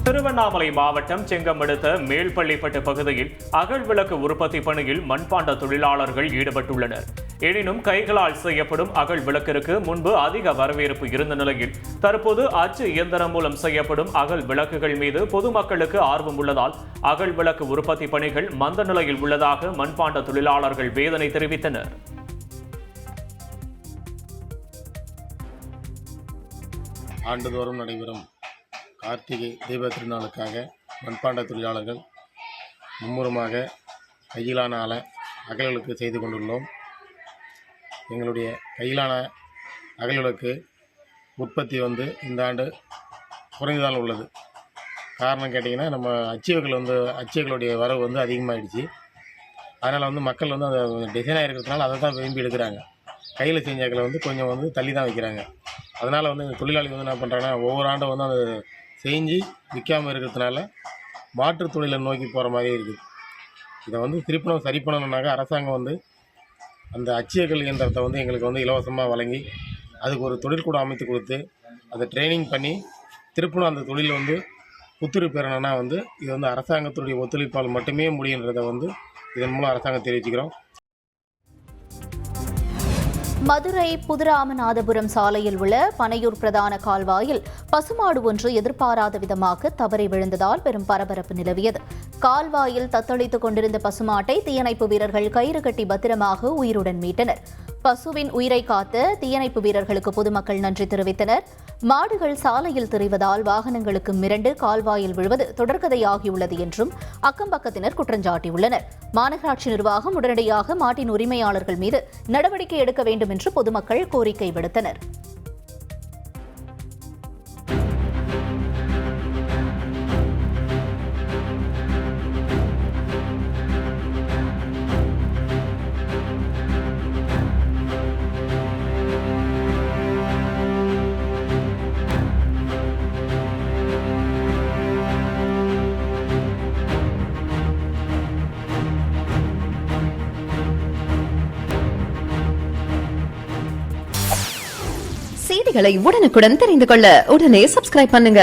திருவண்ணாமலை மாவட்டம் செங்கம் அடுத்த மேல்பள்ளிப்பட்டு பகுதியில் அகல் விளக்கு உற்பத்தி பணியில் மண்பாண்ட தொழிலாளர்கள் ஈடுபட்டுள்ளனர். எனினும் கைகளால் செய்யப்படும் அகல் விளக்கிற்கு முன்பு அதிக வரவேற்பு இருந்த நிலையில் தற்போது அச்சு இயந்திரம் மூலம் செய்யப்படும் அகல் விளக்குகள் மீது பொதுமக்களுக்கு ஆர்வம் உள்ளதால் அகல் விளக்கு உற்பத்தி பணிகள் மந்த நிலையில் உள்ளதாக மண்பாண்ட தொழிலாளர்கள் வேதனை தெரிவித்தனர். ஆண்டுதோறும் நடைபெறும் கார்த்திகை தீப திருநாளுக்காக மண்பாண்ட தொழிலாளர்கள் மும்முரமாக கையிலான அகல்விளக்கு செய்து கொண்டுள்ளோம். எங்களுடைய கையிலான அகல்விளக்கு உற்பத்தி இந்த ஆண்டு குறைந்ததால் உள்ளது. காரணம் கேட்டிங்கன்னா, நம்ம அச்சுகளுடைய வரவு அதிகமாகிடுச்சு. அதனால் மக்கள் அந்த டிசைனாக இருக்கிறதுனால அதை தான் விரும்பி எடுக்கிறாங்க. கையில் செஞ்சாக்களை கொஞ்சம் தள்ளி தான் வைக்கிறாங்க. அதனால் இந்த தொழிலாளிகள் என்ன பண்ணுறாங்கன்னா, ஒவ்வொரு ஆண்டும் அதை செஞ்சு விற்காமல் இருக்கிறதுனால மாற்றுத் தொழிலை நோக்கி போகிற மாதிரி இருக்குது. இதை திருப்பணம் சரி பண்ணணுன்னாக்க அரசாங்கம் அந்த அச்சியக்கல் இயந்திரத்தை எங்களுக்கு இலவசமாக வழங்கி அதுக்கு ஒரு தொழிற்கூடம் அமைத்து கொடுத்து அதை ட்ரைனிங் பண்ணி திருப்பணம் அந்த தொழில் புத்துயிர் பெறணும்னா இது அரசாங்கத்துடைய ஒத்துழைப்பால் மட்டுமே முடியுன்றதை இதன் மூலம் அரசாங்கம் தெரிவிச்சுக்கிறோம். மதுரை புதுராமநாதபுரம் சாலையில் உள்ள பனையூர் பிரதான கால்வாயில் பசுமாடு ஒன்று எதிர்பாராத விதமாக தவறி விழுந்ததால் பெரும் பரபரப்பு நிலவியது. கால்வாயில் தத்தளித்துக் கொண்டிருந்த பசுமாட்டை தீயணைப்பு வீரர்கள் கயிறு கட்டி பத்திரமாக உயிருடன் மீட்டனர். பசுவின் உயிரை காத்த தீயணைப்பு வீரர்களுக்கு பொதுமக்கள் நன்றி தெரிவித்தனர். மாடுகள் சாலையில் திரிவதால் வாகனங்களுக்கு மிரண்டு கால்வாயில் விழுவது தொடர்கதையாகியுள்ளது என்றும் அக்கம்பக்கத்தினர் குற்றஞ்சாட்டியுள்ளனர். மாநகராட்சி நிர்வாகம் உடனடியாக மாட்டின் உரிமையாளர்கள் மீது நடவடிக்கை எடுக்க வேண்டும் என்று பொதுமக்கள் கோரிக்கை விடுத்தனர். செய்திகளை உடனுக்குடன் தெரிந்து கொள்ள உடனே சப்ஸ்கிரைப் பண்ணுங்க.